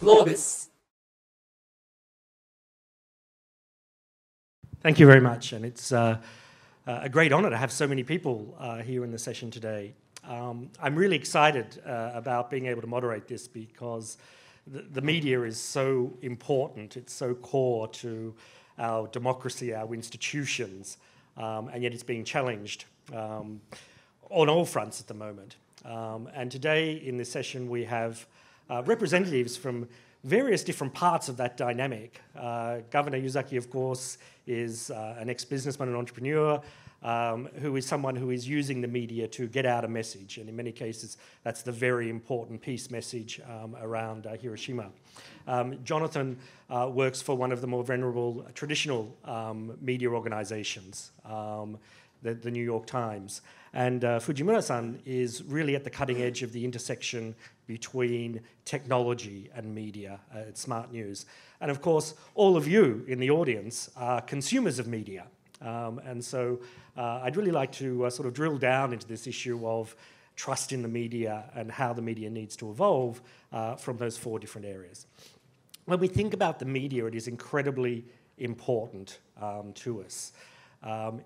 GLOBIS. Thank you very much, and it's a great honor to have so many people here in the session today. I'm really excited about being able to moderate this because the media is so important, it's so core to our democracy, our institutions, and yet it's being challenged on all fronts at the moment. And today in this session we have representatives from various different parts of that dynamic. Governor Yuzaki, of course, is an ex-businessman and entrepreneur who is someone who is using the media to get out a message, and in many cases that's the very important peace message around Hiroshima. Jonathan works for one of the more venerable traditional media organizations, the New York Times. And Fujimura-san is really at the cutting edge of the intersection between technology and media at Smart News. And of course, all of you in the audience are consumers of media. And so I'd really like to sort of drill down into this issue of trust in the media and how the media needs to evolve from those four different areas. When we think about the media, it is incredibly important to us.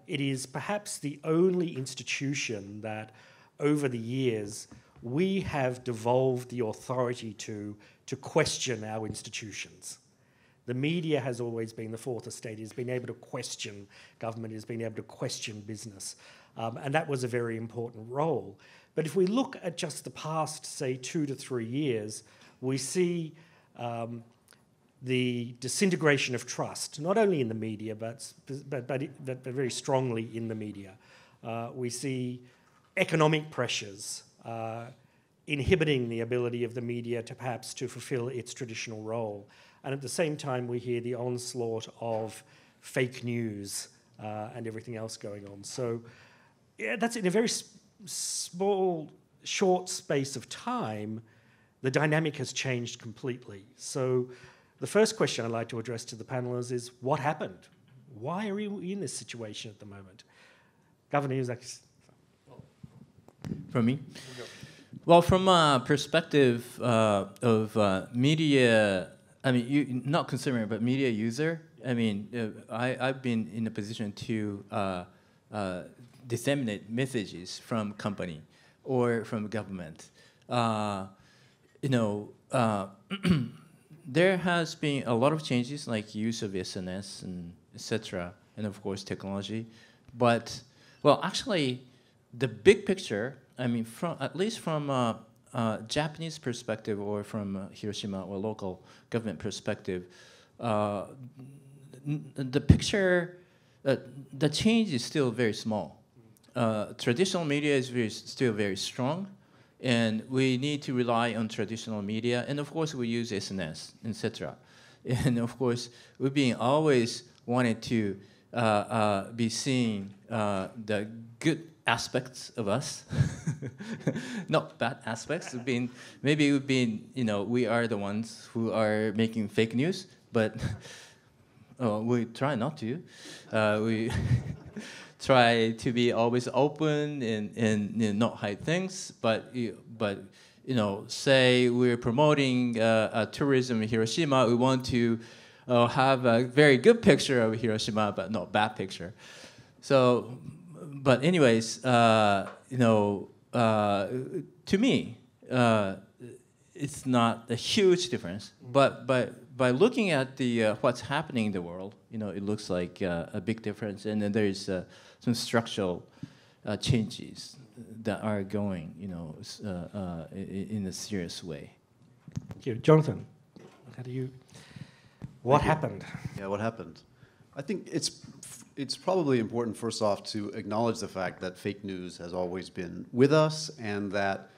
It is perhaps the only institution that over the years we have devolved the authority to question our institutions. The media has always been the fourth estate. It has been able to question government, it has been able to question business. And that was a very important role. But if we look at just the past, say, 2 to 3 years, we see the disintegration of trust, not only in the media, but very strongly in the media. We see economic pressures inhibiting the ability of the media to perhaps to fulfill its traditional role. And at the same time, we hear the onslaught of fake news and everything else going on. So yeah, that's in a very small, short space of time, the dynamic has changed completely. So the first question I'd like to address to the panelists is, what happened? Why are we in this situation at the moment? Governor Yuzaki. From me? Well, from a perspective of media, I mean, not consumer, but media user, I mean, I've been in a position to disseminate messages from company or from government. There has been a lot of changes, like use of SNS and etc., and of course technology. But well, actually, the big picture, I mean, at least from a Japanese perspective or from Hiroshima or local government perspective, the picture, the change is still very small. Traditional media is still very strong, and we need to rely on traditional media, and of course we use SNS, etc. And of course, we've been always wanted to be seeing the good aspects of us, not bad aspects. Maybe we've been, we are the ones who are making fake news, but we try not to. We try to be always open and not hide things, but say we're promoting tourism in Hiroshima, we want to have a very good picture of Hiroshima, but not bad picture. So, but anyways, to me, it's not a huge difference. But by looking at the what's happening in the world, it looks like a big difference, and then there is some structural changes that are going, in a serious way. Thank you, Jonathan. What happened? Yeah, what happened? I think it's probably important, first off, to acknowledge the fact that fake news has always been with us, and that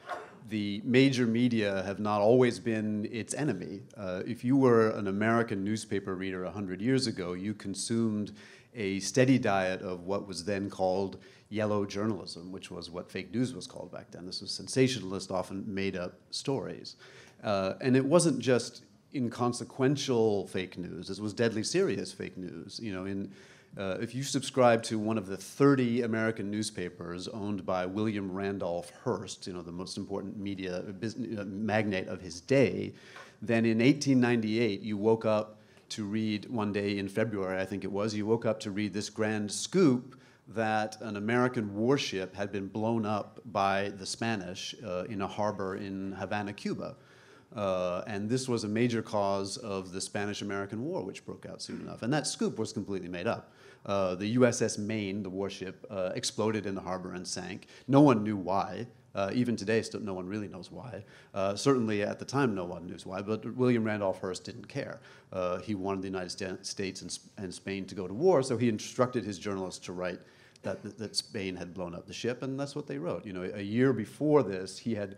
the major media have not always been its enemy. If you were an American newspaper reader 100 years ago, you consumed a steady diet of what was then called yellow journalism, which was what fake news was called back then. This was sensationalist, often made-up stories. And it wasn't just inconsequential fake news. This was deadly serious fake news. If you subscribe to one of the 30 American newspapers owned by William Randolph Hearst, the most important media magnate of his day, then in 1898 you woke up to read one day in February, I think it was, you woke up to read this grand scoop that an American warship had been blown up by the Spanish in a harbor in Havana, Cuba. And this was a major cause of the Spanish-American War, which broke out soon enough. And that scoop was completely made up. The USS Maine, the warship, exploded in the harbor and sank. No one knew why. Even today, still, no one really knows why. Certainly at the time, no one knows why, but William Randolph Hearst didn't care. He wanted the United States and Spain to go to war, so he instructed his journalists to write that Spain had blown up the ship, and that's what they wrote. You know, a year before this, he had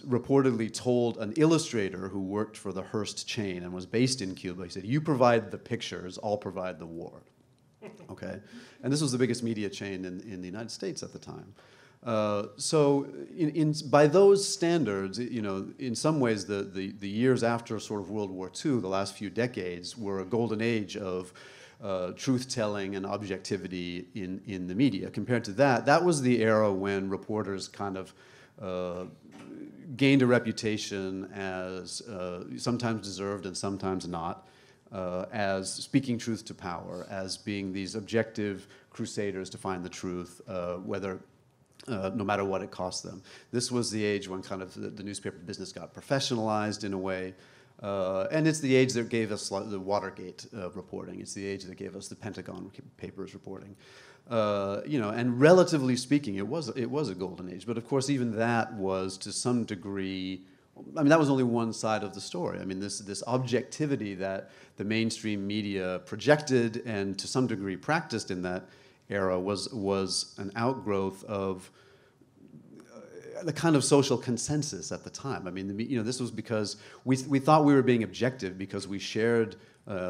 reportedly told an illustrator who worked for the Hearst chain and was based in Cuba, he said, "You provide the pictures, I'll provide the war." Okay? And this was the biggest media chain in the United States at the time. So by those standards, you know, in some ways the years after sort of World War II, the last few decades, were a golden age of truth-telling and objectivity in the media. Compared to that, that was the era when reporters kind of gained a reputation as sometimes deserved and sometimes not, as speaking truth to power, as being these objective crusaders to find the truth, no matter what it cost them. This was the age when kind of the newspaper business got professionalized in a way. And it's the age that gave us the Watergate reporting. It's the age that gave us the Pentagon Papers reporting. You know, and relatively speaking, it was a golden age. But of course, even that was to some degree, I mean, that was only one side of the story. I mean, this objectivity that the mainstream media projected and to some degree practiced in that era was an outgrowth of the kind of social consensus at the time. I mean, you know, this was because we thought we were being objective because we shared,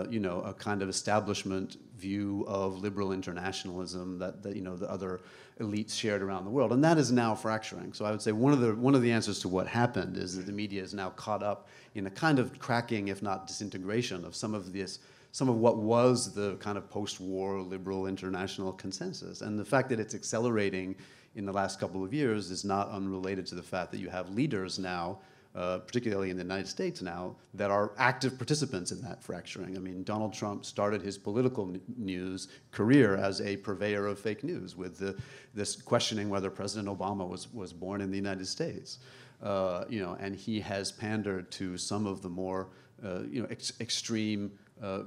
you know, a kind of establishment view of liberal internationalism that you know the other elites shared around the world, and that is now fracturing. So I would say one of the answers to what happened is that the media is now caught up in a kind of cracking, if not disintegration, of some of what was the kind of post-war liberal international consensus. And the fact that it's accelerating in the last couple of years is not unrelated to the fact that you have leaders now, particularly in the United States now, that are active participants in that fracturing. I mean, Donald Trump started his political news career as a purveyor of fake news with this questioning whether President Obama was born in the United States. You know, and he has pandered to some of the more you know, extreme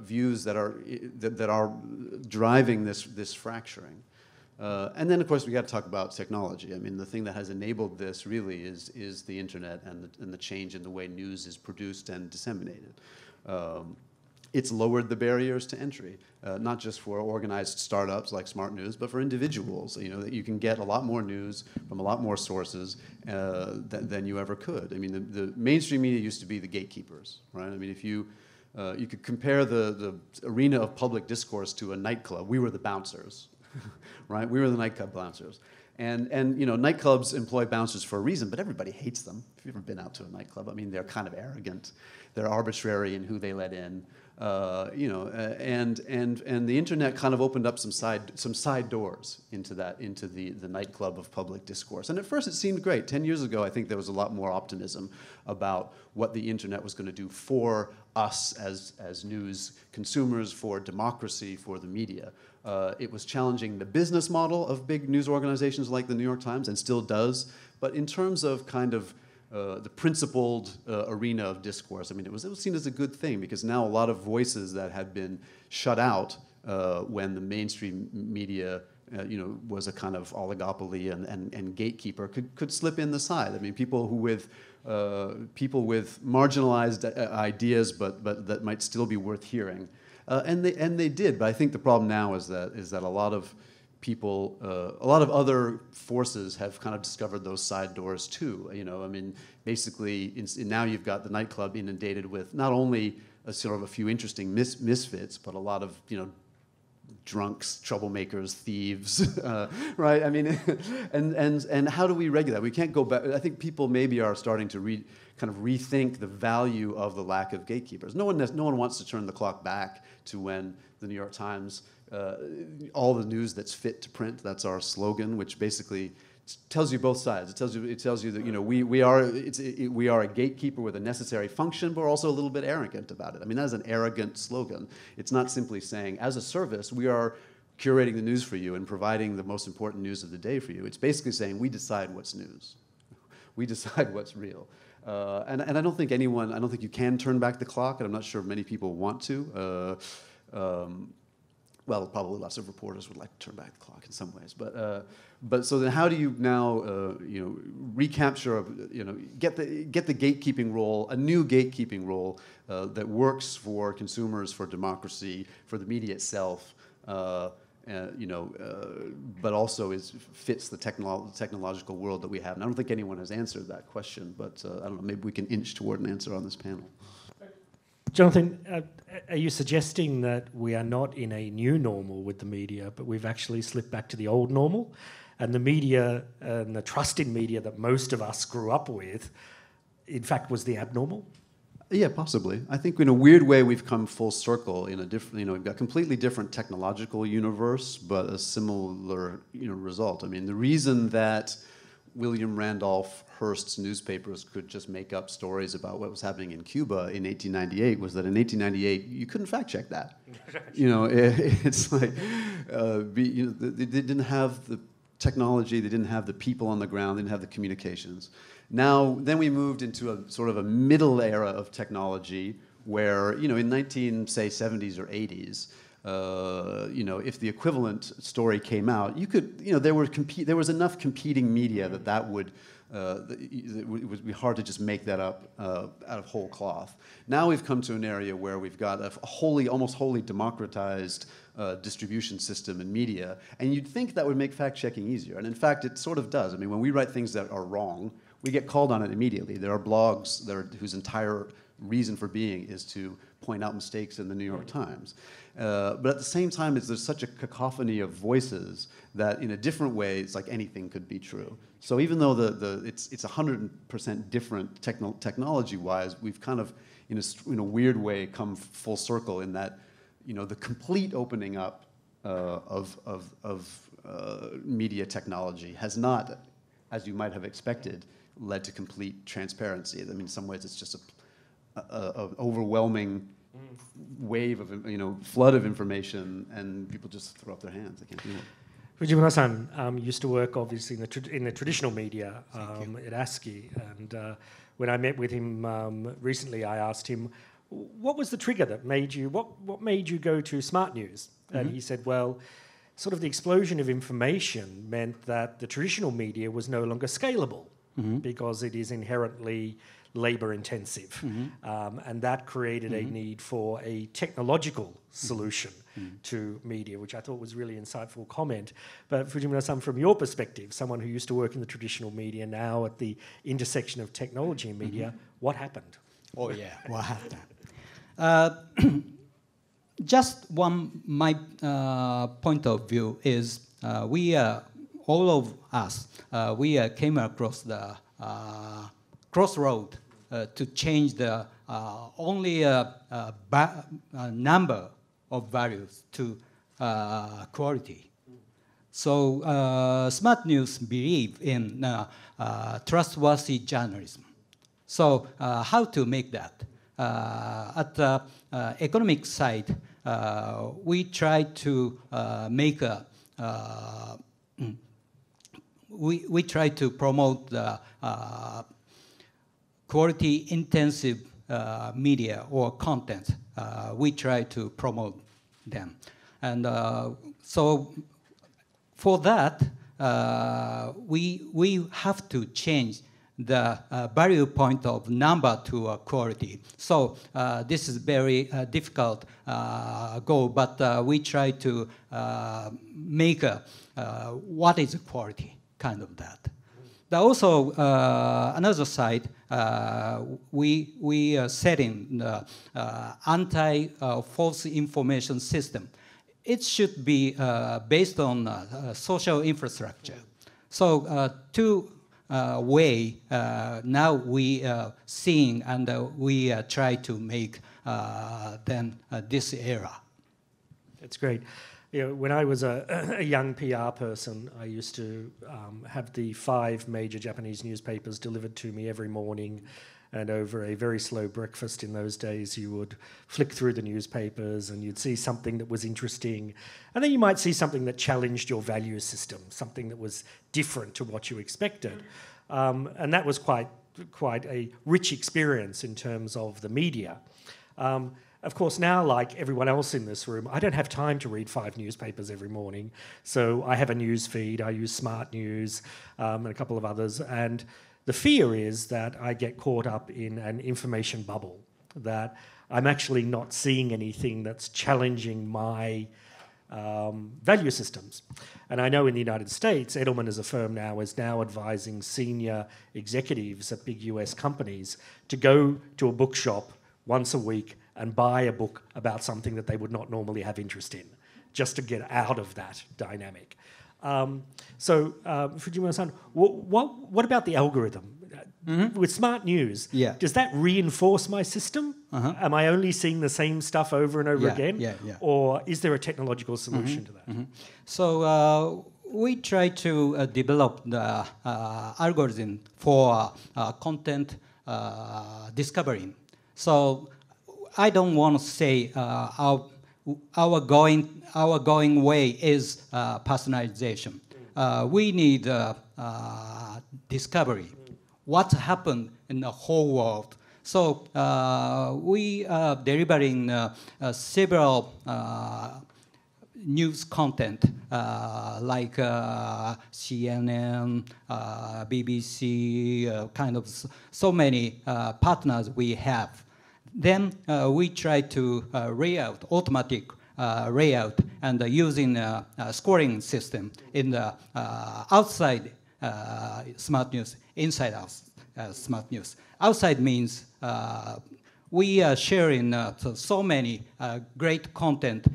views that are driving this fracturing. And then, of course, we got to talk about technology. I mean, the thing that has enabled this really is the internet and the change in the way news is produced and disseminated. It's lowered the barriers to entry, not just for organized startups like Smart News, but for individuals. You know, that you can get a lot more news from a lot more sources than you ever could. I mean, the mainstream media used to be the gatekeepers, right? I mean, if you could compare the arena of public discourse to a nightclub, we were the bouncers. Right? We were the nightclub bouncers. And you know, nightclubs employ bouncers for a reason, but everybody hates them. If you've ever been out to a nightclub, I mean, they're kind of arrogant. They're arbitrary in who they let in. You know, and the internet kind of opened up some side doors into the nightclub of public discourse. And at first it seemed great. 10 years ago, I think there was a lot more optimism about what the internet was going to do for us as news consumers, for democracy, for the media. It was challenging the business model of big news organizations like the New York Times, and still does. But in terms of kind of the principled arena of discourse, I mean, it was seen as a good thing because now a lot of voices that had been shut out when the mainstream media you know, was a kind of oligopoly and gatekeeper could slip in the side. I mean, people with marginalized ideas, but that might still be worth hearing. And they did, but I think the problem now is that a lot of people, a lot of other forces have kind of discovered those side doors too. You know, I mean, basically now you've got the nightclub inundated with not only a sort of a few interesting misfits, but a lot of, you know, drunks, troublemakers, thieves, right? I mean, and how do we regulate that? We can't go back. I think people maybe are starting to kind of rethink the value of the lack of gatekeepers. No one wants to turn the clock back to when the New York Times, all the news that's fit to print, that's our slogan, which basically tells you both sides. It tells you that we are a gatekeeper with a necessary function, but we're also a little bit arrogant about it. I mean, that is an arrogant slogan. It's not simply saying, as a service, we are curating the news for you and providing the most important news of the day for you. It's basically saying we decide what's news. We decide what's real. And I don't think I don't think you can turn back the clock, and I'm not sure many people want to. Well, probably lots of reporters would like to turn back the clock in some ways, but so then how do you now recapture, get the gatekeeping role, a new gatekeeping role that works for consumers, for democracy, for the media itself, but also fits the technological world that we have. And I don't think anyone has answered that question, but I don't know, maybe we can inch toward an answer on this panel. Jonathan, are you suggesting that we are not in a new normal with the media, but we've actually slipped back to the old normal? And the media and the trust in media that most of us grew up with, in fact, was the abnormal? Yeah, possibly. I think in a weird way we've come full circle in a different, we've got a completely different technological universe, but a similar, result. I mean, the reason that William Randolph Hearst's newspapers could just make up stories about what was happening in Cuba in 1898 was that in 1898 you couldn't fact check that. It's like they didn't have the technology, they didn't have the people on the ground, they didn't have the communications. Then we moved into a sort of a middle era of technology where, in 1970s or 80s, if the equivalent story came out, you could, there was enough competing media that would it would be hard to just make that up out of whole cloth. Now we've come to an area where we've got a almost wholly democratized distribution system in media, and you'd think that would make fact-checking easier, and in fact it sort of does. I mean, when we write things that are wrong, we get called on it immediately. There are blogs whose entire reason for being is to point out mistakes in the New York Times. But at the same time, there's such a cacophony of voices that in a different way, it's like anything could be true. So even though it's 100% different technology-wise, we've kind of, in a weird way, come full circle in that, the complete opening up of media technology has not, as you might have expected, led to complete transparency. I mean, in some ways, it's just an overwhelming wave of, flood of information, and people just throw up their hands. They can't do it. Fujimura-san used to work, obviously, in the traditional media at ASCII, and when I met with him recently, I asked him, what was the trigger that made you, what made you go to Smart News? And he said, well, sort of the explosion of information meant that the traditional media was no longer scalable because it is inherently labor intensive. And that created a need for a technological solution to media, which I thought was really insightful comment. But Fujimura-san, from your perspective, someone who used to work in the traditional media, now at the intersection of technology and media, what happened? Oh yeah, what happened? Just my point of view is all of us, we came across the crossroad to change the only number of values to quality. So Smart News believe in trustworthy journalism. So how to make that? At the economic side, we try to make a we try to promote the quality-intensive media or content. We try to promote them, and so for that, we have to change the value point of number to quality. So this is very difficult goal, but we try to make what is quality, kind of that. But also another side, we are setting the anti-false information system. It should be based on social infrastructure. So two way now we are seeing and we try to make then this era. That's great. You know, when I was a young PR person, I used to have the 5 major Japanese newspapers delivered to me every morning, and over a very slow breakfast in those days, you would flick through the newspapers and you'd see something that was interesting, and then you might see something that challenged your value system, something that was different to what you expected. And that was quite a rich experience in terms of the media. Of course, now, like everyone else in this room, I don't have time to read 5 newspapers every morning. So I have a news feed, I use Smart News and a couple of others. And the fear is that I get caught up in an information bubble, that I'm actually not seeing anything that's challenging my value systems. And I know in the United States, Edelman as a firm now is now advising senior executives at big US companies to go to a bookshop once a week and buy a book about something that they would not normally have interest in, just to get out of that dynamic. Fujimura-san, what about the algorithm? With Smart News, does that reinforce my system? Am I only seeing the same stuff over and over again? Or is there a technological solution to that? So we try to develop the algorithm for content discovering. So I don't want to say our going way is personalization. We need discovery. What happened in the whole world? So we are delivering several news content like CNN, BBC, kind of so many partners we have. Then we try to automatic layout, and using a scoring system in the outside Smart News, inside Smart News. Outside means we are sharing so many great content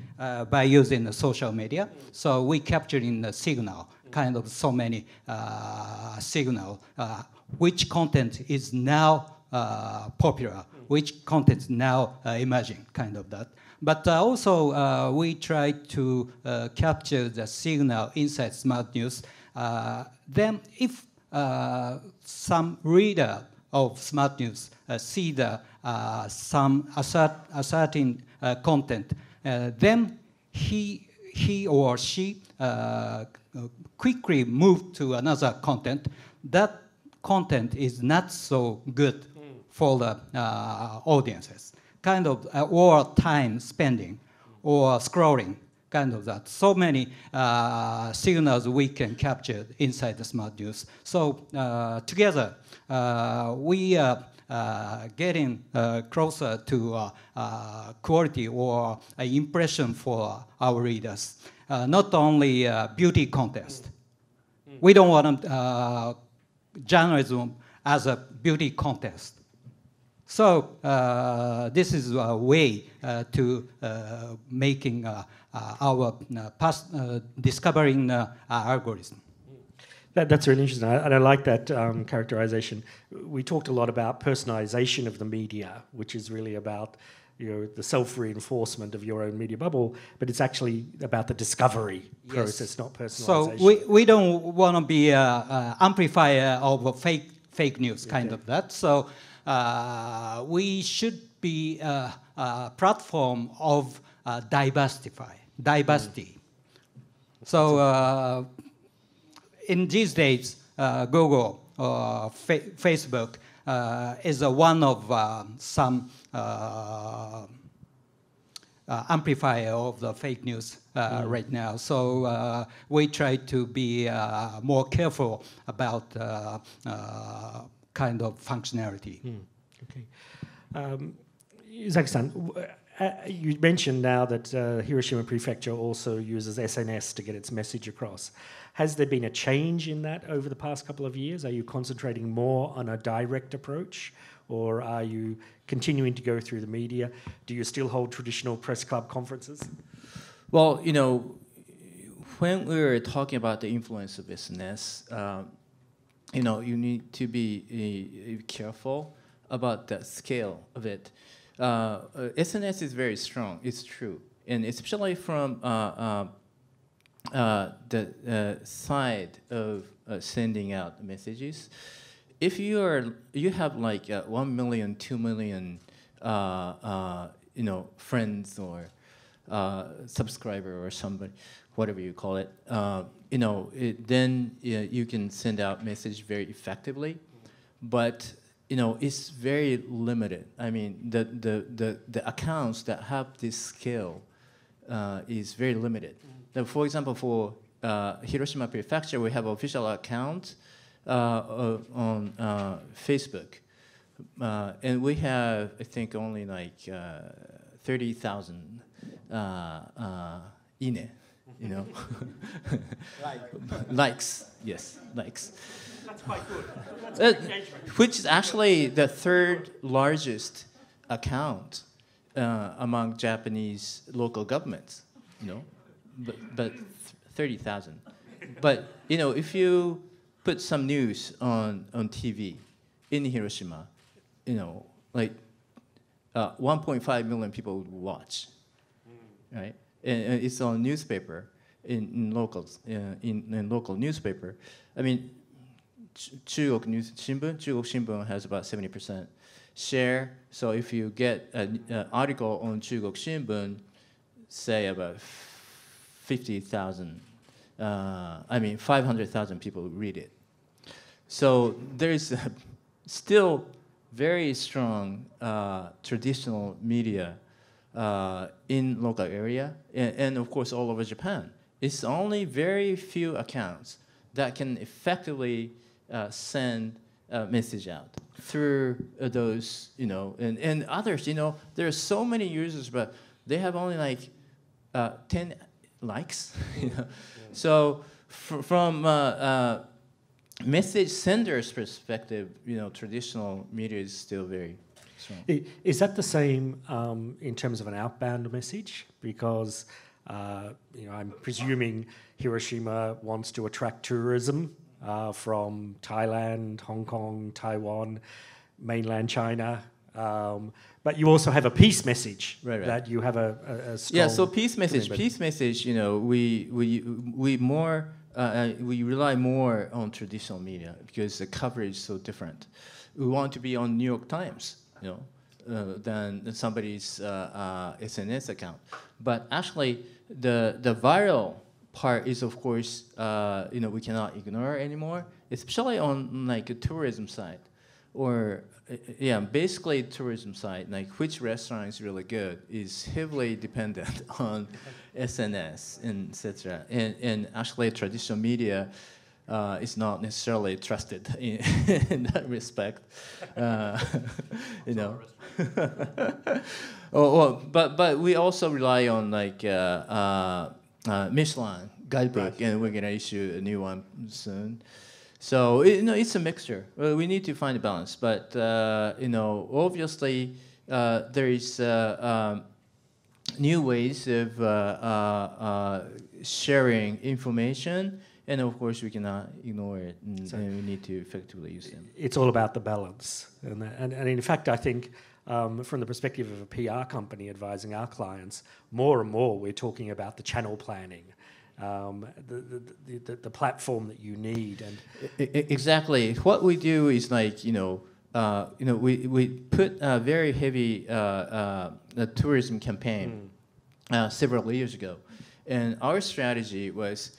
by using the social media. So we capturing the signal, kind of so many signal, which content is now popular, which content is now emerging, kind of that. But also we try to capture the signal inside Smart News. Then if some reader of Smart News see the some asserting content, then he or she quickly move to another content. That content is not so good for the audiences, kind of, or time spending, or scrolling, kind of that. So many signals we can capture inside the Smart News. So together, we are getting closer to quality or impression for our readers. Not only beauty contest. We don't want journalism as a beauty contest. So this is a way to making our discovering algorithm. That's really interesting, and I like that characterization. We talked a lot about personalization of the media, which is really about the self-reinforcement of your own media bubble, but it's actually about the discovery process, not personalization. So we don't want to be an amplifier of fake news, kind of that. So we should be a platform of diversity. So in these days, Google or Facebook is one of some amplifier of the fake news right now. So we try to be more careful about kind of functionality. Okay. Izaki-san, you mentioned now that Hiroshima Prefecture also uses SNS to get its message across. Has there been a change in that over the past couple of years? Are you concentrating more on a direct approach, or are you continuing to go through the media? Do you still hold traditional press club conferences? Well, when we were talking about the influence of SNS, you need to be careful about the scale of it. SNS is very strong, it's true. And especially from the side of sending out messages. If you have like 1 million, 2 million, friends or subscriber or somebody, whatever you call it, then you can send out message very effectively, but it's very limited. I mean, the accounts that have this scale is very limited. Now, for example, for Hiroshima Prefecture, we have official account on Facebook, and we have, I think, only like 30,000 ine, likes. Yes, likes. That's quite good. That's good engagement. Which is actually the third largest account among Japanese local governments. But 30,000. But if you put some news on TV in Hiroshima, like 1.5 million people would watch, right? And it's on newspaper in locals in local newspaper. I mean, Chugok News Shimbun, Chugok Shimbun has about 70% share. So if you get an article on Chugok Shimbun, say about 50,000, 500,000 people read it. So there's still very strong traditional media in local area, and of course all over Japan. It's only very few accounts that can effectively send a message out through those, and others, there are so many users, but they have only like 10 likes. So from message sender's perspective, traditional media is still very strong. Is that the same in terms of an outbound message? Because I'm presuming Hiroshima wants to attract tourism from Thailand, Hong Kong, Taiwan, mainland China. But you also have a peace message that you have a strong... Yeah, so peace message, we rely more on traditional media because the coverage is so different. We want to be on New York Times, than somebody's SNS account. But actually, the viral part is, of course, we cannot ignore anymore, especially on like a tourism side, or basically tourism side, like which restaurant is really good is heavily dependent on SNS and etc. And actually, traditional media is not necessarily trusted in that respect, but we also rely on like Michelin guidebook, and we're gonna issue a new one soon. So it's a mixture. We need to find a balance, but obviously there is new ways of sharing information, and of course we cannot ignore it, and we need to effectively use them. It's all about the balance, and in fact, I think from the perspective of a PR company advising our clients, more and more we're talking about the channel planning. The platform that you need, and exactly what we do is like we put a very heavy tourism campaign several years ago, and our strategy was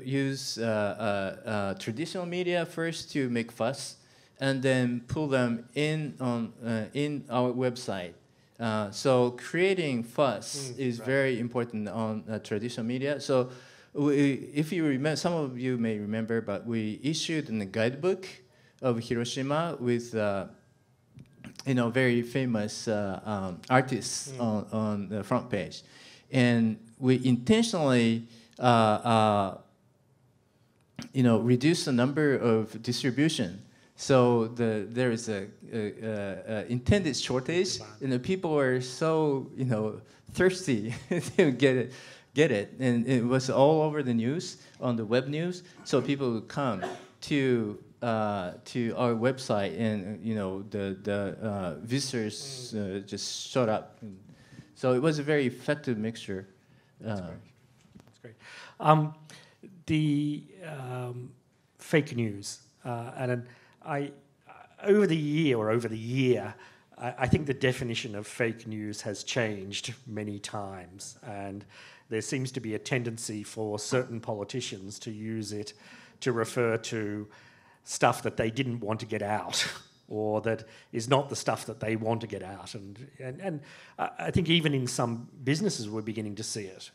use traditional media first to make fuss, and then pull them in on in our website. So creating fuss is very important on traditional media. So if you remember, some of you may remember, but we issued a guidebook of Hiroshima with very famous artists on the front page, and we intentionally reduced the number of distribution. So there is a intended shortage, and the people are so thirsty to get it, and it was all over the news, on the web news. So people would come to our website, and the visitors just showed up. So it was a very effective mixture. That's great. great. The fake news, and over the year, I think the definition of fake news has changed many times, and there seems to be a tendency for certain politicians to use it to refer to stuff that they didn't want to get out, or that is not the stuff that they want to get out. And I think even in some businesses we're beginning to see it.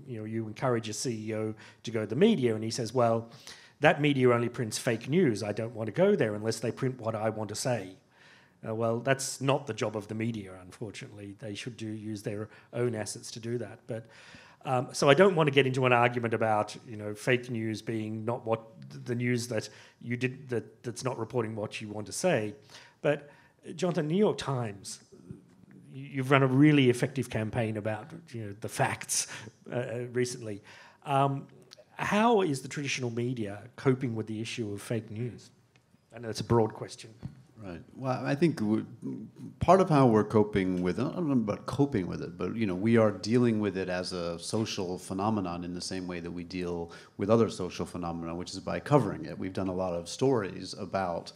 You encourage a CEO to go to the media and he says, well, that media only prints fake news. I don't want to go there unless they print what I want to say. Well, that's not the job of the media, unfortunately. They should use their own assets to do that. But so I don't want to get into an argument about fake news being not what the news that you did that's not reporting what you want to say. But Jonathan, New York Times, you've run a really effective campaign about the facts recently. How is the traditional media coping with the issue of fake news? I know it's a broad question. Right. Well, I think part of how we're coping with it, I don't know about coping with it, but we are dealing with it as a social phenomenon in the same way that we deal with other social phenomena, which is by covering it. We've done a lot of stories about,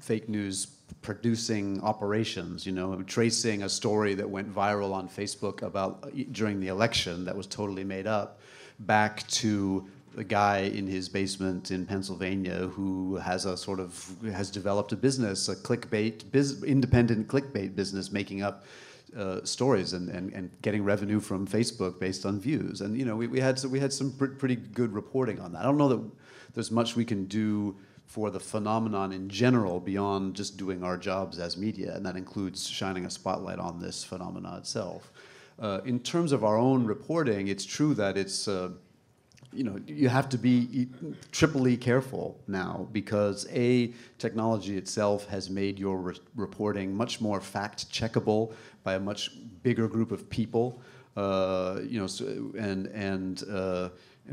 fake news producing operations, tracing a story that went viral on Facebook about during the election that was totally made up back to the guy in his basement in Pennsylvania who has developed a business, independent clickbait business, making up stories and getting revenue from Facebook based on views. And we had some pretty good reporting on that. I don't know that there's much we can do for the phenomenon in general beyond just doing our jobs as media, and that includes shining a spotlight on this phenomenon itself. In terms of our own reporting, it's true that it's you have to be triply careful now because technology itself has made your reporting much more fact-checkable by a much bigger group of people, and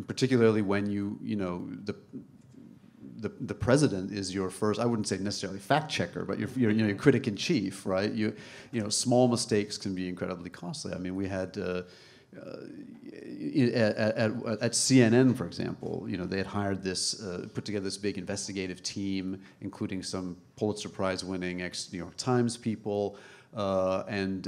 particularly when the president is your first, I wouldn't say necessarily fact checker, but your critic in chief, right? Small mistakes can be incredibly costly. I mean, we had. At CNN, for example, they had hired put together this big investigative team, including some Pulitzer Prize-winning ex-New York Times people, and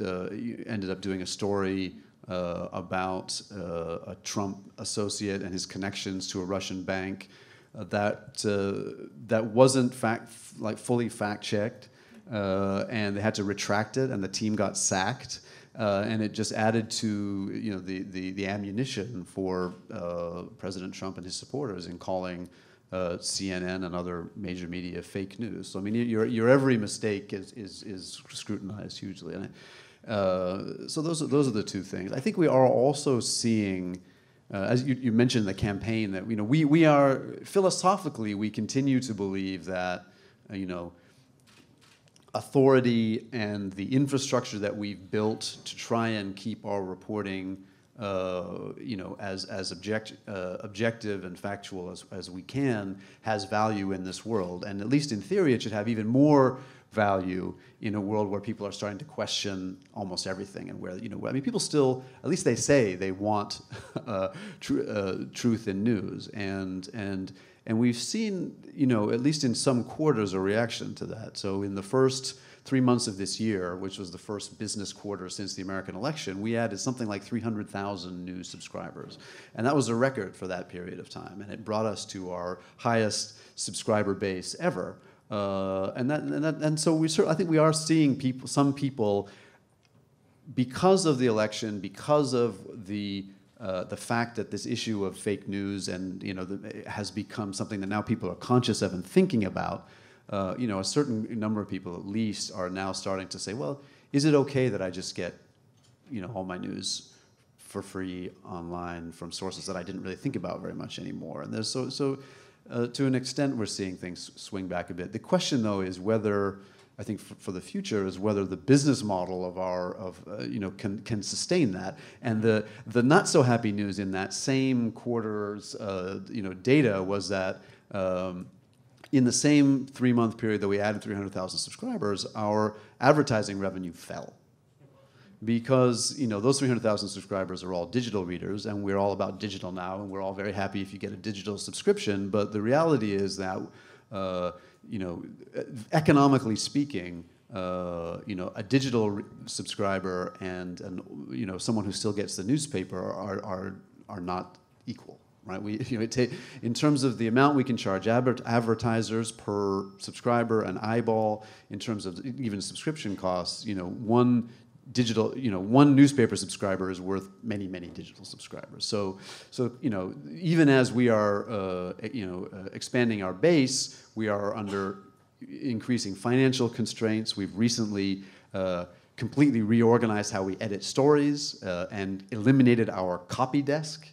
ended up doing a story about a Trump associate and his connections to a Russian bank that wasn't fully fact-checked, and they had to retract it, and the team got sacked. And it just added to the ammunition for President Trump and his supporters in calling CNN and other major media fake news. So I mean, your every mistake is scrutinized hugely. And so those are the two things. I think we are also seeing, as you mentioned in the campaign, that we are philosophically we continue to believe that authority and the infrastructure that we've built to try and keep our reporting, as objective and factual as we can, has value in this world. And at least in theory, it should have even more value in a world where people are starting to question almost everything, and where people still, at least they say they want truth in news, and we've seen, at least in some quarters, a reaction to that. So in the first 3 months of this year, which was the first business quarter since the American election, we added something like 300,000 new subscribers. And that was a record for that period of time. And it brought us to our highest subscriber base ever. And so I think we are seeing some people, because of the election, because of the fact that this issue of fake news and has become something that now people are conscious of and thinking about, a certain number of people at least are now starting to say, well, is it okay that I just get all my news for free online from sources that I didn't really think about very much anymore? And there's to an extent we're seeing things swing back a bit. The question though is whether, I think for the future, is whether the business model can sustain that. And the not so happy news in that same quarter's data was that in the same 3-month period that we added 300,000 subscribers, our advertising revenue fell. because those 300,000 subscribers are all digital readers, and we're all about digital now, and we're all very happy if you get a digital subscription. But the reality is that economically speaking, a digital subscriber and someone who still gets the newspaper are not equal. Right? In terms of the amount we can charge advertisers per subscriber and eyeball, in terms of even subscription costs, one newspaper subscriber is worth many, many digital subscribers. So even as we are expanding our base, we are under increasing financial constraints. We've recently completely reorganized how we edit stories and eliminated our copy desk.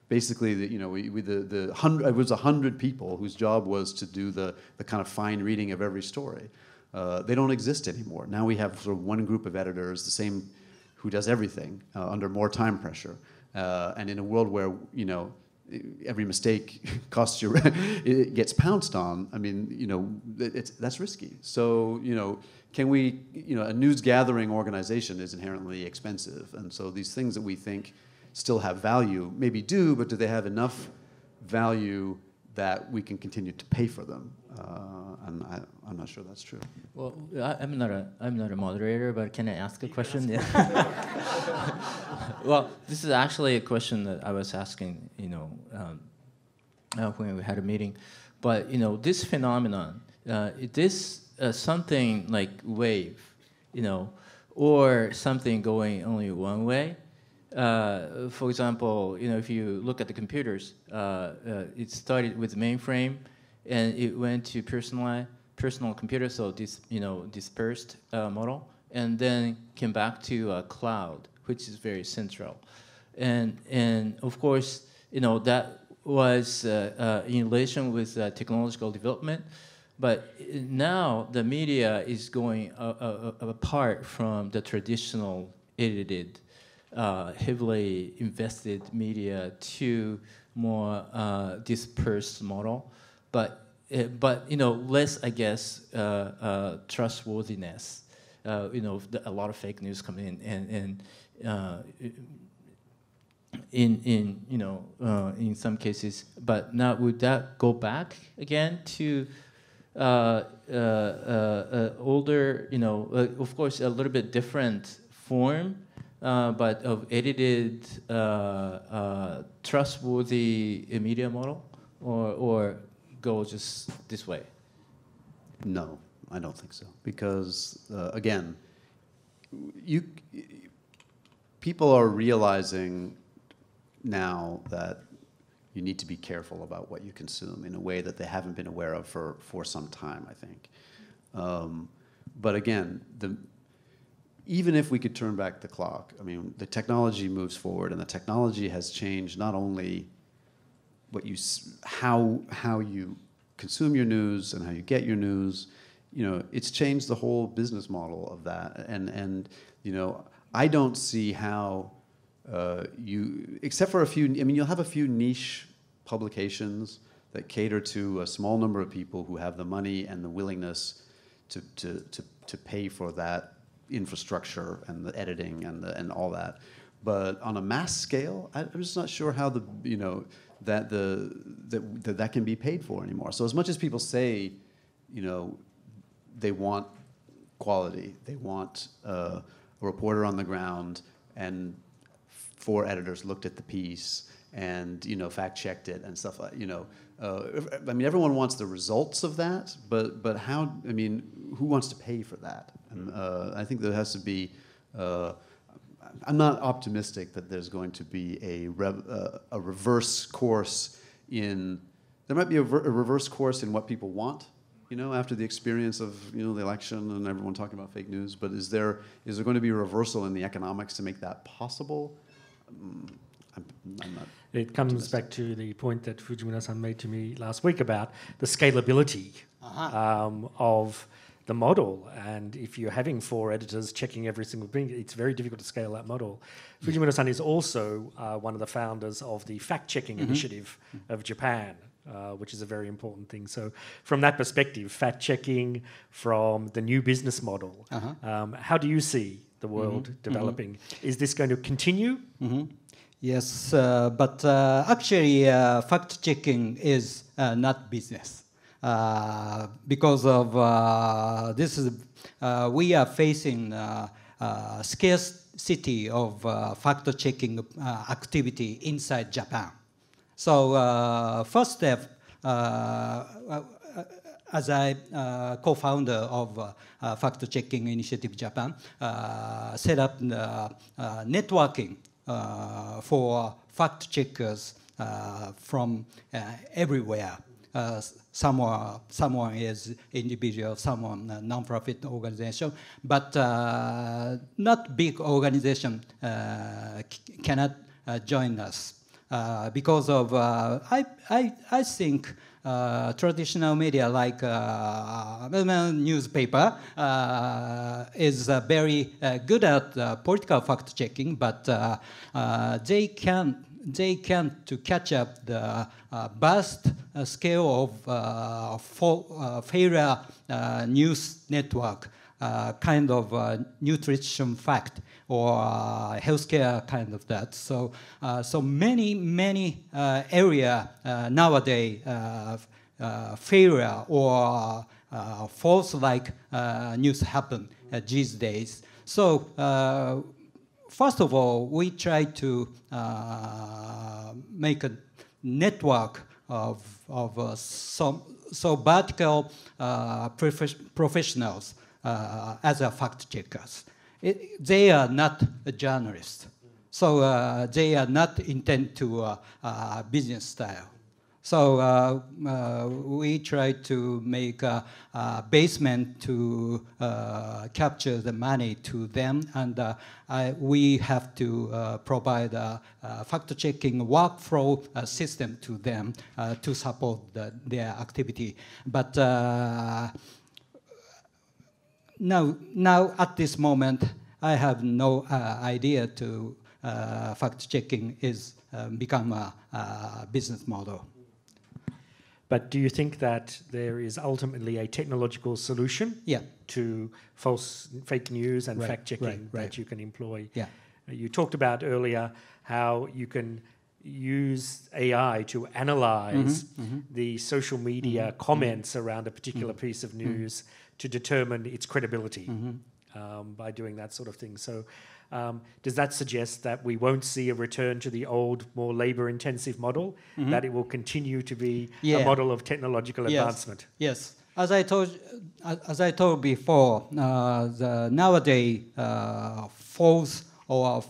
Basically, it was 100 people whose job was to do the kind of fine reading of every story. They don't exist anymore. Now we have sort of one group of editors, the same, who does everything under more time pressure. And in a world where every mistake costs you, it gets pounced on. I mean, that's risky. So can we? A news gathering organization is inherently expensive, and so these things that we think still have value, maybe do, but do they have enough value that we can continue to pay for them? And I'm not sure that's true. Well, I'm not a moderator, but can I ask a question? Yeah. Well, this is actually a question that I was asking, when we had a meeting. But this phenomenon, this something like wave, or something going only one way. For example, if you look at the computers, it started with mainframe, and it went to personal computer, so this dispersed model, and then came back to cloud, which is very central, and of course that was in relation with technological development, but now the media is going apart from the traditional edited. Heavily invested media to more dispersed model, but less, I guess, trustworthiness. A lot of fake news come in, and in some cases. But now would that go back again to older, of course, a little bit different form. But of edited, trustworthy media model, or go just this way? No, I don't think so. Because again, people are realizing now that you need to be careful about what you consume in a way that they haven't been aware of for some time, I think. But again, even if we could turn back the clock, I mean, the technology moves forward, and the technology has changed not only how you consume your news and how you get your news. It's changed the whole business model of that, and I don't see how except for a few. I mean, you'll have a few niche publications that cater to a small number of people who have the money and the willingness to pay for that infrastructure and the editing and all that. But on a mass scale, I'm just not sure how that can be paid for anymore. So as much as people say, they want quality, they want a reporter on the ground, and 4 editors looked at the piece and fact checked it and stuff like I mean, everyone wants the results of that, but how? I mean, who wants to pay for that? And I think there has to be. I'm not optimistic that there's going to be a reverse course in. There might be a reverse course in what people want, after the experience of the election and everyone talking about fake news. But is there going to be a reversal in the economics to make that possible? I'm not. It comes back to the point that Fujimura-san made to me last week about the scalability of the model. And if you're having 4 editors checking every single thing, it's very difficult to scale that model. Fujimura-san is also one of the founders of the fact-checking initiative of Japan, which is a very important thing. So from that perspective, fact-checking from the new business model, how do you see the world developing. Is this going to continue? Yes, but actually fact-checking is not business. Because of this is, we are facing scarcity of fact-checking activity inside Japan. So first step, as I co-founder of Fact-Checking Initiative Japan, set up networking for fact-checkers from everywhere. Someone is individual, someone a non-profit organization, but not big organization cannot join us because of I think traditional media like newspaper is very good at political fact checking, but they can't to catch up the vast scale of failure news network, kind of nutrition fact or healthcare kind of that. So so many area nowadays failure or false like news happen these days. So first of all, we try to make a network of so vertical professionals as a fact checkers. They are not a journalist, so they are not intended to business style. So we try to make a basement to capture the money to them, and we have to provide a fact-checking workflow system to them to support their activity. But now at this moment, I have no idea to fact-checking is become a business model. But do you think that there is ultimately a technological solution to fake news and fact-checking that you can employ? Yeah. You talked about earlier how you can use AI to analyze the social media comments around a particular piece of news to determine its credibility by doing that sort of thing. So does that suggest that we won't see a return to the old, more labor-intensive model, that it will continue to be a model of technological advancement? Yes. As I told before, nowadays false or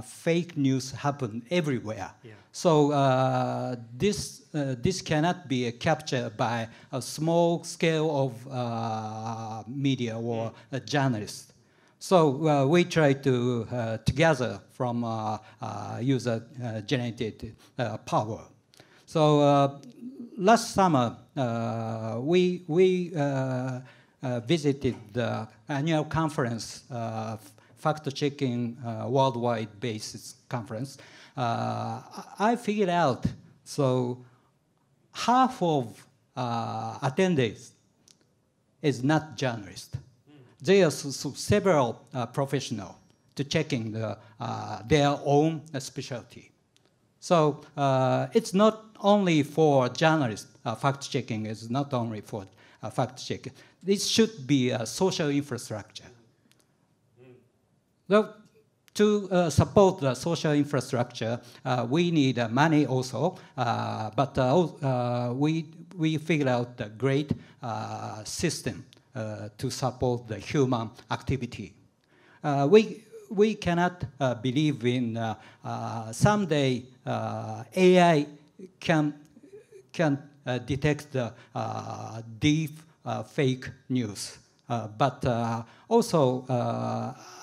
fake news happen everywhere. Yeah. So this cannot be captured by a small scale of media or a journalist. So we try to together from user-generated power. So last summer we visited the annual conference, fact-checking worldwide basis conference. I figured out so half of attendees is not journalists. There are several professionals to checking their own specialty. So it's not only for journalists. Fact-checking is not only for fact-checking. This should be a social infrastructure. So to support the social infrastructure, we need money also. But we figured out a great system to support the human activity. We cannot believe in someday AI can detect the deep fake news. But also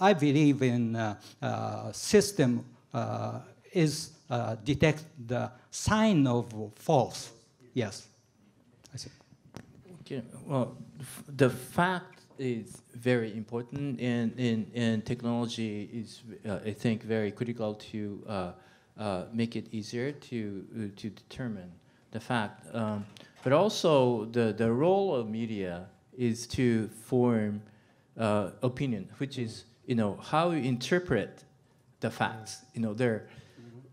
I believe in system is detect the sign of false. Yes. I see. Okay. Well, the fact is very important, and technology is, I think, very critical to make it easier to determine the fact. But also, the role of media is to form opinion, which is how you interpret the facts. There are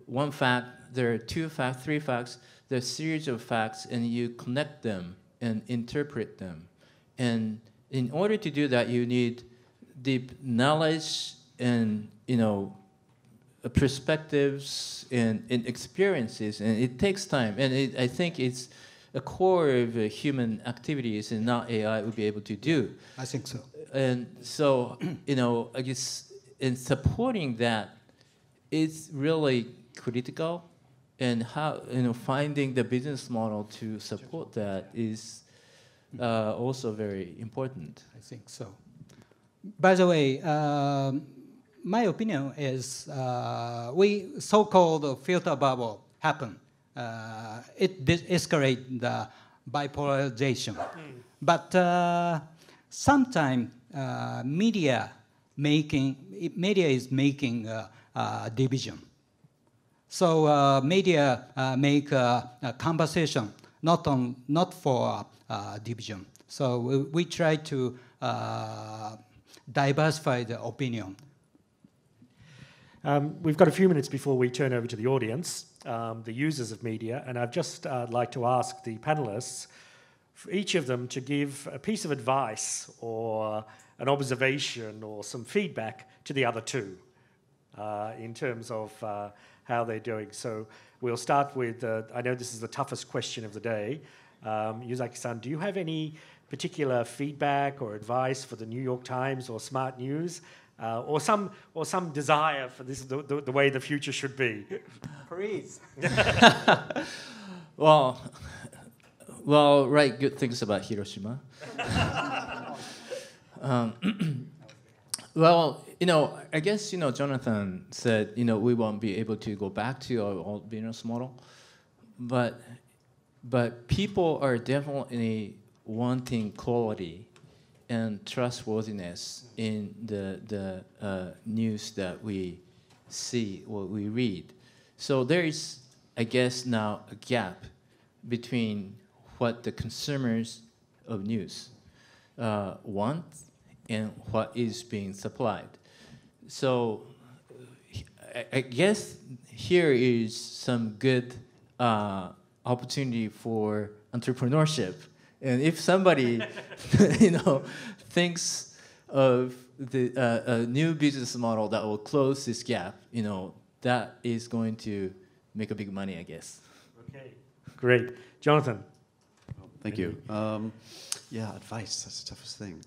one fact, there are two facts, three facts, there are a series of facts, and you connect them and interpret them. And in order to do that, you need deep knowledge and, perspectives and experiences, and it takes time. And I think it's a core of human activities, and not AI would be able to do. I think so. And so, I guess in supporting that, it's really critical, and how finding the business model to support that is also very important. I think so. By the way, my opinion is we so-called filter bubble happen. It escalate the bipolarization. But sometimes media is making division. So media make a conversation, not for division. So we try to diversify the opinion. We've got a few minutes before we turn over to the audience, the users of media, and I'd just like to ask the panelists, for each of them to give a piece of advice or an observation or some feedback to the other two in terms of how they're doing. So we'll start with, I know this is the toughest question of the day. Yuzaki-san, do you have any particular feedback or advice for the New York Times or Smart News? Or some desire for this, the way the future should be. Please. Well, write good things about Hiroshima. Well, I guess Jonathan said we won't be able to go back to our old business model, but people are definitely wanting quality and trustworthiness in the news that we see or we read. So there is, I guess, now a gap between what the consumers of news want and what is being supplied. So I guess here is some good opportunity for entrepreneurship. And if somebody, thinks of a new business model that will close this gap, that is going to make a big money, I guess. Okay, great. Jonathan. Thank you. Yeah, advice, that's the toughest thing.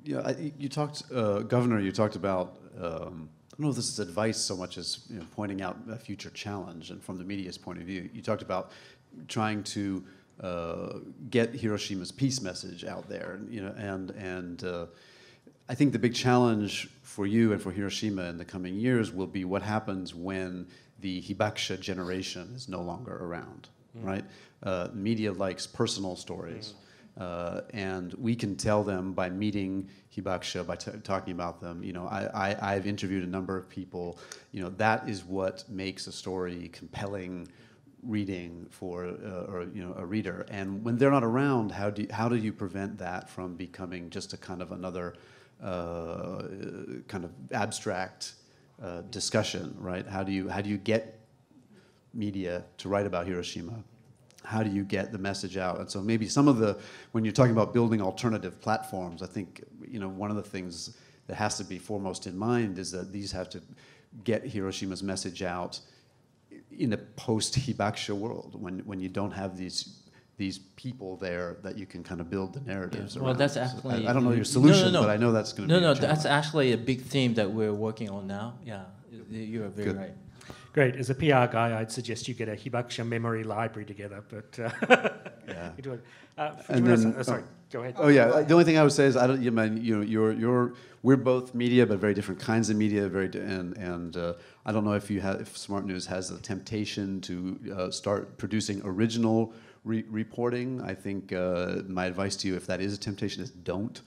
You talked, Governor, you talked about, I don't know if this is advice so much as pointing out a future challenge, and from the media's point of view, you talked about trying to get Hiroshima's peace message out there, and I think the big challenge for you and for Hiroshima in the coming years will be what happens when the Hibakusha generation is no longer around, right? Media likes personal stories, and we can tell them by meeting Hibakusha, by talking about them. I've interviewed a number of people. That is what makes a story compelling reading for a reader, and when they're not around, how do you prevent that from becoming just a kind of another kind of abstract discussion, right? How do you get media to write about Hiroshima? How do you get the message out? And so maybe when you're talking about building alternative platforms, I think one of the things that has to be foremost in mind is that these have to get Hiroshima's message out in a post-Hibakusha world, when you don't have these people there that you can kind of build the narratives around. Well, that's actually... I don't know your solution, no. but I know that's going to be a challenge. That's actually a big theme that we're working on now. Yeah, you are very right. Great. As a PR guy, I'd suggest you get a Hibakusha memory library together, but... yeah. Sorry, go ahead. Oh yeah. The only thing I would say is we're both media, but very different kinds of media. And I don't know if Smart News has the temptation to start producing original reporting. I think my advice to you, if that is a temptation, is don't,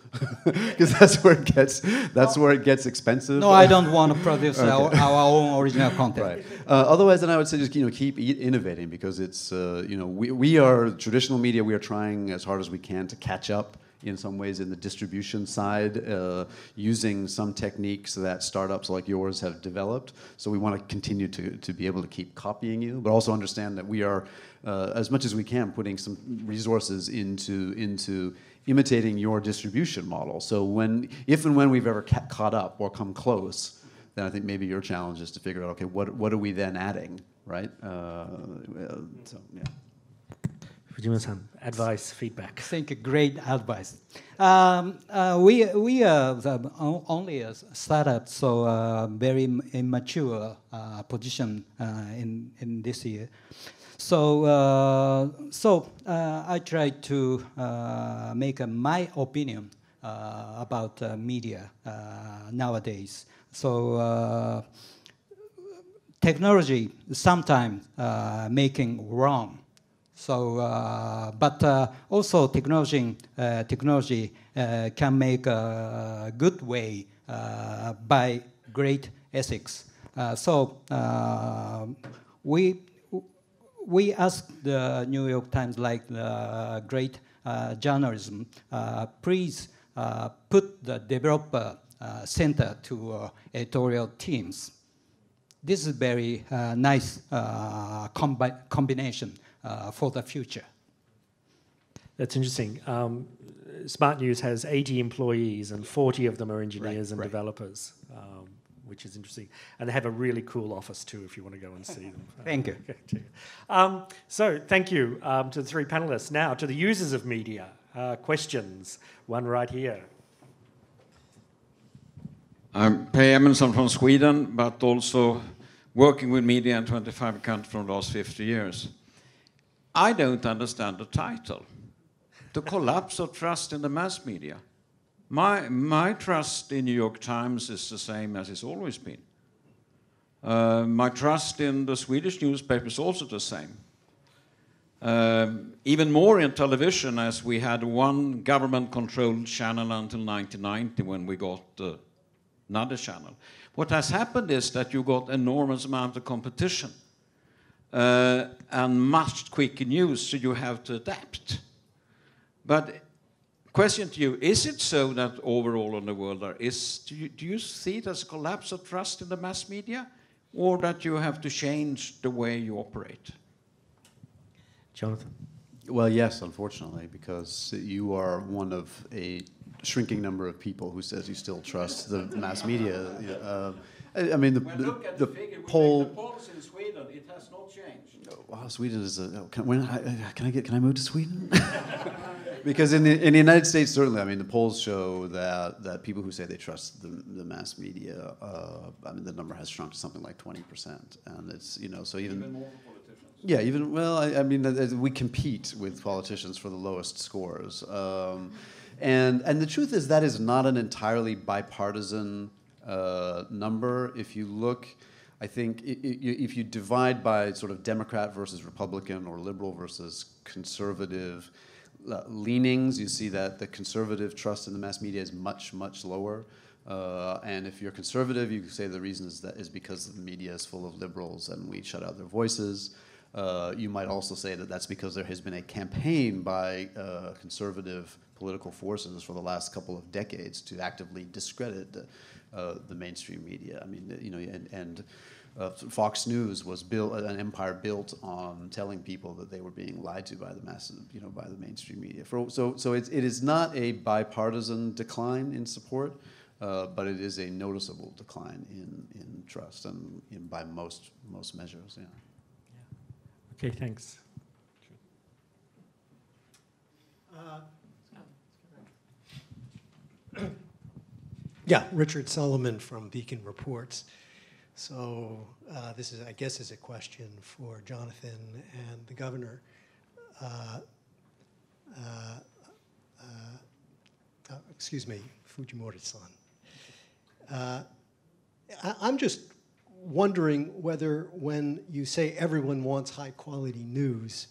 because that's where it gets expensive. No, I don't want to produce our own original content. Right. Otherwise, then I would say just keep innovating, because it's we are traditional media. We are trying as hard as we can to catch up in some ways in the distribution side, using some techniques that startups like yours have developed. So we want to continue to be able to keep copying you, but also understand that we are, as much as we can, putting some resources into imitating your distribution model. So if and when we've ever caught up or come close, then I think maybe your challenge is to figure out, okay, what are we then adding, right? So, yeah. Fujima-san, advice, feedback. I think great advice. We are only a startup, so very immature position in this year. So I try to make my opinion about media nowadays. So technology sometimes making wrong. So, but also technology can make a good way by great ethics. So we ask the New York Times, like the great journalism, please put the developer center to editorial teams. This is very nice combination for the future. That's interesting. Smart News has 80 employees and 40 of them are engineers and developers, which is interesting. And they have a really cool office too if you want to go and see them. Thank you. So thank you to the three panelists. Now to the users of media. Questions. One right here. I'm Per Emerson from Sweden, but also working with media in 25 countries for the last 50 years. I don't understand the title. The collapse of trust in the mass media. My trust in New York Times is the same as it's always been. My trust in the Swedish newspaper is also the same. Even more in television, as we had one government-controlled channel until 1990 when we got another channel. What has happened is that you got enormous amount of competition and much quicker news, so you have to adapt. But question to you, is it so that overall in the world do you see it as a collapse of trust in the mass media, or that you have to change the way you operate? Jonathan? Well, yes, unfortunately, because you are one of a shrinking number of people who says you still trust the mass media. I mean, the poll. The polls in Sweden, it has not changed. Wow, Sweden is can I move to Sweden? Because in the United States, certainly, I mean, the polls show that people who say they trust the mass media, I mean, the number has shrunk to something like 20%, and it's so even more for politicians. Yeah, I mean, we compete with politicians for the lowest scores. And the truth is that is not an entirely bipartisan number. If you look, I think if you divide by sort of Democrat versus Republican or liberal versus conservative leanings, you see that the conservative trust in the mass media is much, much lower. And if you're conservative, you can say the reason is because the media is full of liberals and we shut out their voices. You might also say that that's because there has been a campaign by conservative political forces for the last couple of decades to actively discredit the mainstream media. I mean, Fox News was an empire built on telling people that they were being lied to by the masses, by the mainstream media. So it is not a bipartisan decline in support, but it is a noticeable decline in trust and by most measures. Yeah. Okay, thanks. Yeah, Richard Solomon from Beacon Reports. So this is, I guess, is a question for Jonathan and the governor. Excuse me, Fujimori-san. I'm just wondering whether when you say everyone wants high-quality news,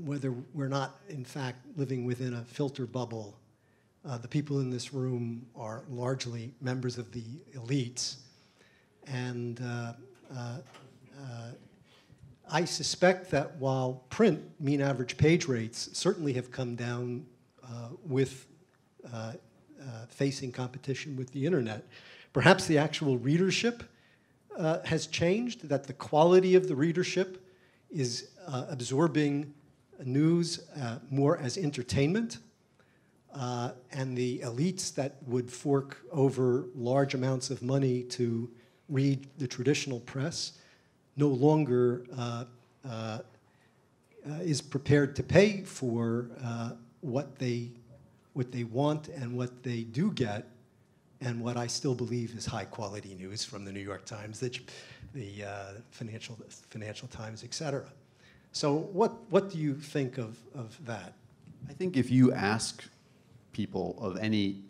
whether we're not, in fact, living within a filter bubble. The people in this room are largely members of the elites. And I suspect that while print mean average page rates certainly have come down with facing competition with the internet. Perhaps the actual readership has changed, that the quality of the readership is absorbing news more as entertainment, and the elites that would fork over large amounts of money to read the traditional press no longer is prepared to pay for what they want and what they do get, and what I still believe is high quality news from the New York Times, the Financial Times, et cetera. So what do you think of that? I think if you ask people of any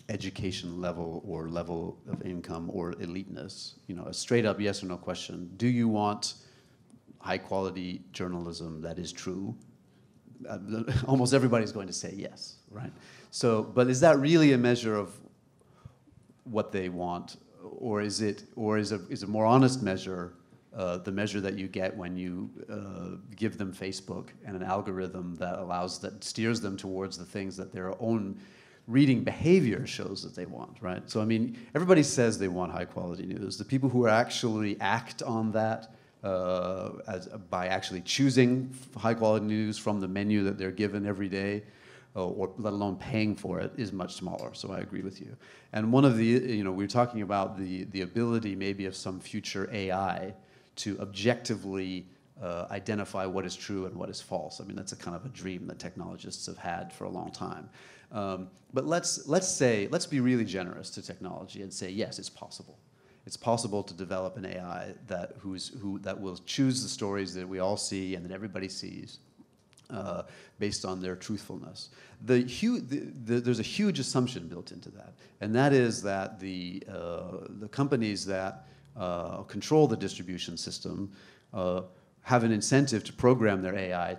education level or level of income or eliteness, you know, a straight up yes or no question, do you want high quality journalism that is true? Almost everybody's going to say yes, right? So, but is that really a measure of what they want, or is a more honest measure the measure that you get when you give them Facebook and an algorithm that steers them towards the things that their own reading behavior shows that they want, right? So I mean, everybody says they want high quality news. The people who actually act on that by actually choosing high quality news from the menu that they're given every day, or let alone paying for it, is much smaller. So I agree with you. And one of the, you know, we were talking about the ability maybe of some future AI to objectively identify what is true and what is false. I mean, that's a kind of a dream that technologists have had for a long time. But let's be really generous to technology and say, yes, it's possible. It's possible to develop an AI that will choose the stories that we all see and that everybody sees based on their truthfulness. There's a huge assumption built into that, and that is that the companies that control the distribution system have an incentive to program their AI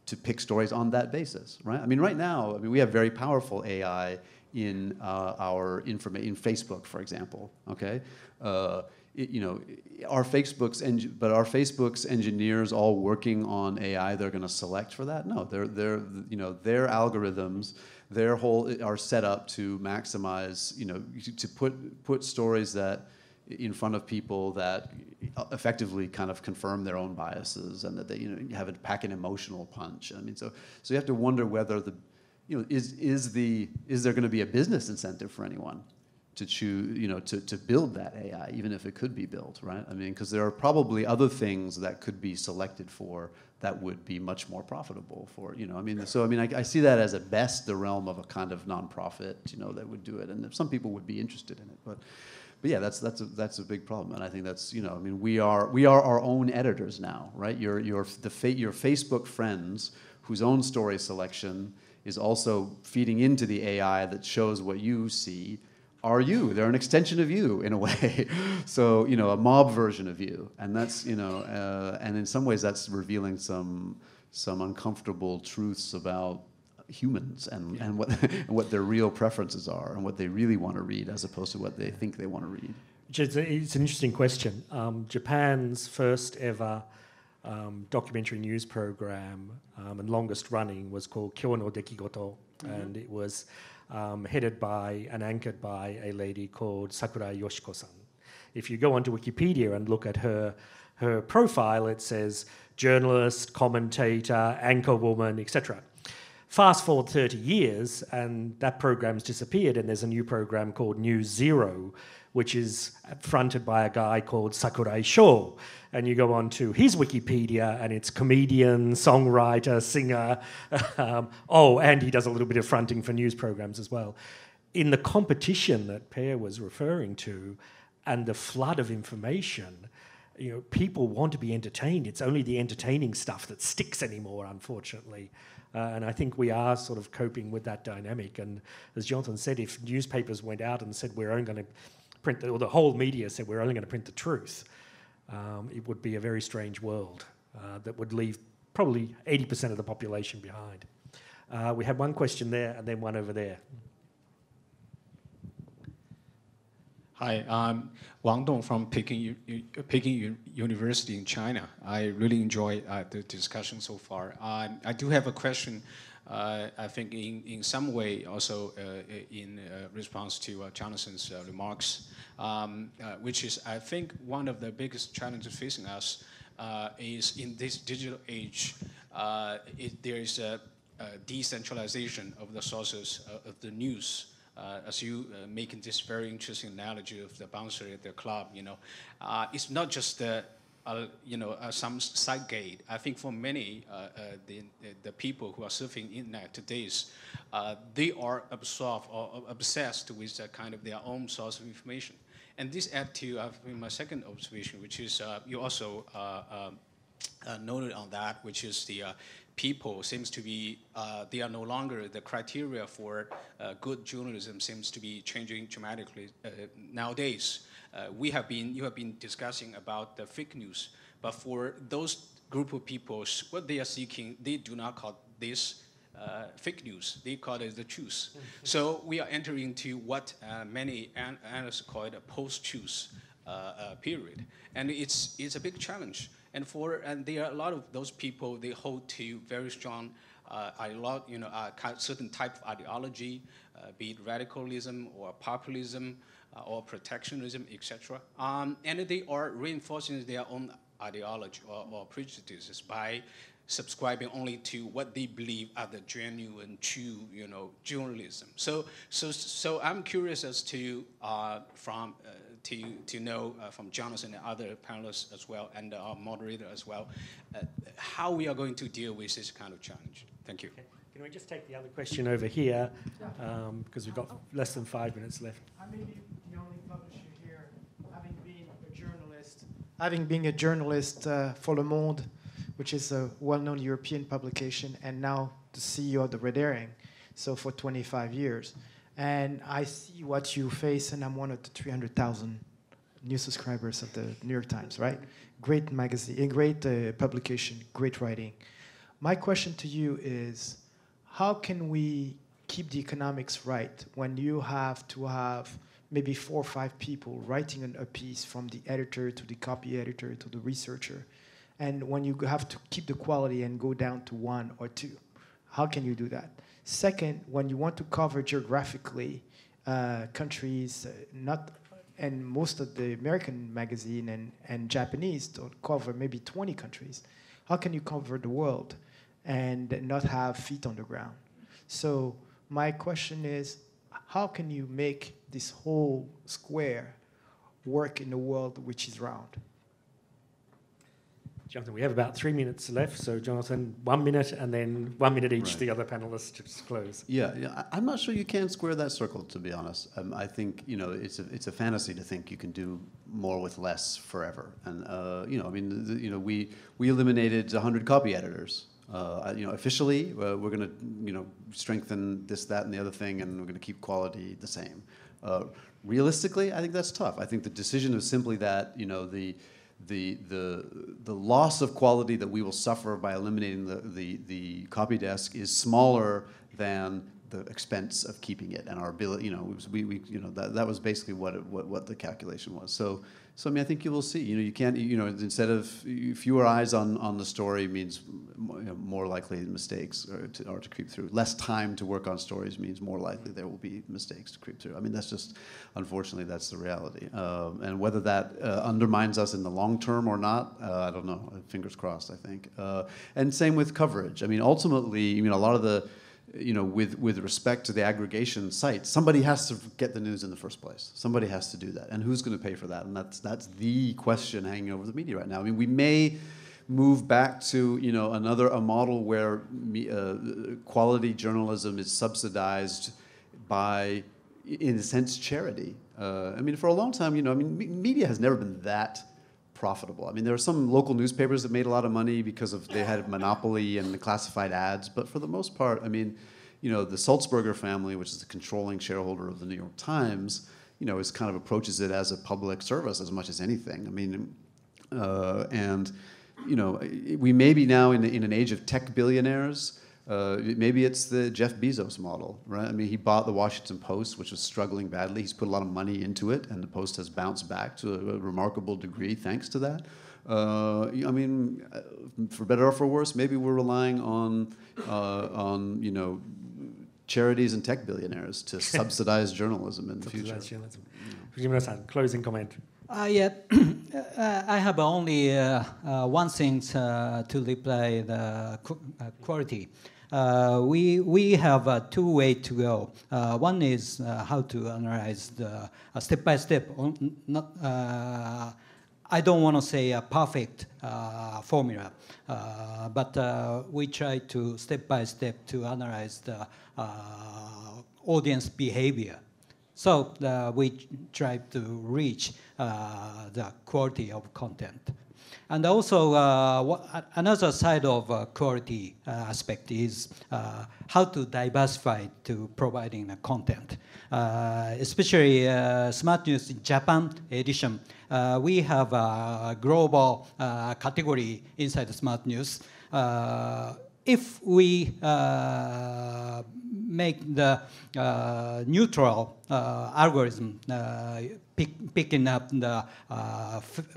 to pick stories on that basis, right? I mean, right now, we have very powerful AI in in Facebook, for example. Okay, you know, are Facebook's engineers all working on AI? They're going to select for that? No, you know, their algorithms, are set up to maximize, you know, to put stories that in front of people that effectively kind of confirm their own biases, and that they, you know, pack an emotional punch. I mean, so you have to wonder whether is there going to be a business incentive for anyone to choose, you know, to build that AI, even if it could be built, right? I mean, because there are probably other things that could be selected for that would be much more profitable for, you know, I mean, so I mean, I see that as at best the realm of a kind of nonprofit, you know, that would do it, and some people would be interested in it, but yeah, that's a big problem, and I think that's, you know, I mean, we are our own editors now, right? Your Facebook friends whose own story selection is also feeding into the AI that shows what you see are you. They're an extension of you in a way. So, you know, a mob version of you, and that's, you know, and in some ways that's revealing some uncomfortable truths about humans and what their real preferences are and what they really want to read as opposed to what they think they want to read. It's an interesting question. Japan's first ever documentary news program and longest running was called Kyou no Dekigoto, and it was headed by and anchored by a lady called Sakurai Yoshiko-san. If you go onto Wikipedia and look at her profile, it says journalist, commentator, anchor woman, etc. Fast forward 30 years, and that program's disappeared, and there's a new program called News Zero, which is fronted by a guy called Sakurai Sho. And you go on to his Wikipedia, and it's comedian, songwriter, singer. And he does a little bit of fronting for news programs as well. In the competition that Per was referring to, and the flood of information, you know, people want to be entertained. It's only the entertaining stuff that sticks anymore, unfortunately. And I think we are sort of coping with that dynamic. And as Jonathan said, if newspapers went out and said we're only going to print, or the whole media said we're only going to print the truth, it would be a very strange world that would leave probably 80% of the population behind. We had one question there and then one over there. Hi, I'm Wang Dong from Peking University in China. I really enjoy the discussion so far. I do have a question I think in some way also in response to Jonathan's remarks, which is, I think, one of the biggest challenges facing us is in this digital age, there is a decentralization of the sources of the news. As you making this very interesting analogy of the bouncer at the club, it's not just some side gate. I think for many the people who are surfing internet today, they are absorbed or obsessed with kind of their own source of information. And this adds to my second observation, which is you also noted on that, which is the people seems to be, they are no longer, the criteria for good journalism seems to be changing dramatically nowadays. You have been discussing about the fake news, but for those group of people, what they are seeking, they do not call this fake news. They call it the truth. So we are entering into what many analysts call it a post-truth period, and it's a big challenge. And there are a lot of those people. They hold to very strong, certain type of ideology, be it radicalism or populism or protectionism, etc. And they are reinforcing their own ideology or prejudices by subscribing only to what they believe are the genuine, true, journalism. So I'm curious as to to know from Jonathan and other panelists as well, and our moderator as well, how we are going to deal with this kind of challenge. Thank you. Okay. Can we just take the other question over here, because we've got less than 5 minutes left. I may be the only publisher here, having been a journalist for Le Monde, which is a well-known European publication, and now the CEO of the Red Herring, so for 25 years. And I see what you face, and I'm one of the 300,000 new subscribers of the New York Times, right? Great magazine, great publication, great writing. My question to you is, how can we keep the economics right when you have to have maybe 4 or 5 people writing a piece, from the editor to the copy editor to the researcher, and when you have to keep the quality and go down to 1 or 2? How can you do that? Second, when you want to cover geographically countries, and most of the American magazine and Japanese don't cover maybe 20 countries, how can you cover the world and not have feet on the ground? So my question is, how can you make this whole square work in a world which is round? Jonathan, we have about 3 minutes left, so Jonathan, 1 minute, and then 1 minute each, Right. the other panelists to close. Yeah, I'm not sure you can square that circle, to be honest. I think it's a fantasy to think you can do more with less forever. And we eliminated 100 copy editors. Officially, we're going to strengthen this, that, and the other thing, and we're going to keep quality the same. Realistically, I think that's tough. I think the decision is simply that the loss of quality that we will suffer by eliminating the copy desk is smaller than the expense of keeping it, and our ability. That was basically what the calculation was. So I mean, I think you will see. You can't. Instead of fewer eyes on the story means more likely mistakes or to creep through. Less time to work on stories means more likely there will be mistakes to creep through. I mean, that's just, unfortunately, that's the reality. And whether that undermines us in the long term or not, I don't know. Fingers crossed, I think. And same with coverage. I mean, ultimately, a lot of the with respect to the aggregation sites, somebody has to get the news in the first place. Somebody has to do that, and who's going to pay for that? And that's the question hanging over the media right now. I mean, we may move back to a model where quality journalism is subsidized by, in a sense, charity. I mean, for a long time, media has never been that profitable. I mean, there are some local newspapers that made a lot of money because they had a monopoly and the classified ads, but for the most part, I mean, the Sulzberger family, which is the controlling shareholder of the New York Times, is kind of approaches it as a public service as much as anything. I mean, we may be now in an age of tech billionaires. Maybe it's the Jeff Bezos model, right? I mean, he bought the Washington Post, which was struggling badly. He's put a lot of money into it, and the Post has bounced back to a remarkable degree thanks to that. I mean, for better or for worse, maybe we're relying on charities and tech billionaires to subsidize journalism in the future. Fujimura-san, closing comment. Yeah, I have only one thing to reply the quality. We have two ways to go. One is how to analyze the step by step. I don't want to say a perfect formula, but we try to step by step to analyze the audience behavior. So we try to reach the quality of content. And also, another side of quality aspect is how to diversify to providing the content. Especially Smart News Japan edition, we have a global category inside the Smart News. If we make the neutral algorithm picking up the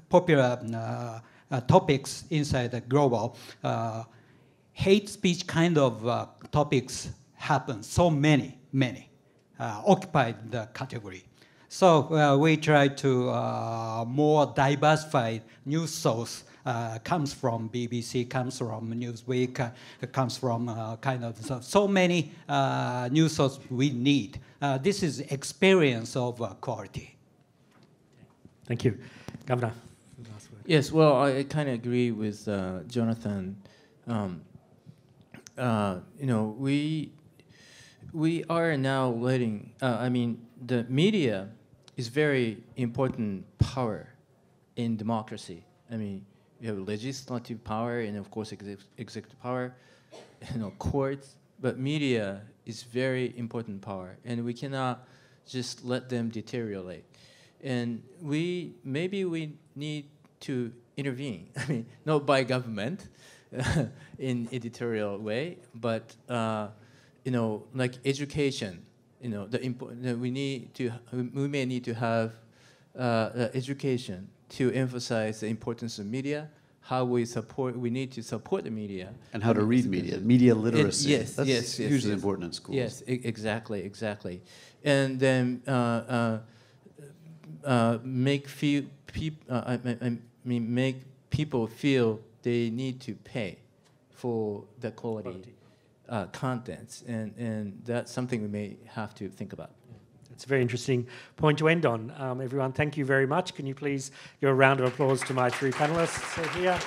popular topics inside the global, hate speech kind of topics happen, so many occupied the category. So we try to more diversified news source. Comes from BBC, comes from Newsweek, comes from kind of so many news sources we need. This is experience of quality. Thank you. Governor, last word. Yes, well, I kind of agree with Jonathan. We are now letting, the media is very important power in democracy. I mean, you have legislative power and of course executive power, courts, but media is very important power, and we cannot just let them deteriorate. And maybe we need to intervene. I mean, not by government in editorial way, but like education. We may need to have education to emphasize the importance of media, how we need to support the media. And how to read media, media literacy. Yes, hugely important in schools. Yes, exactly. And then make people feel they need to pay for the quality contents, and that's something we may have to think about. It's a very interesting point to end on. Everyone, thank you very much. Can you please give a round of applause to my three panelists here?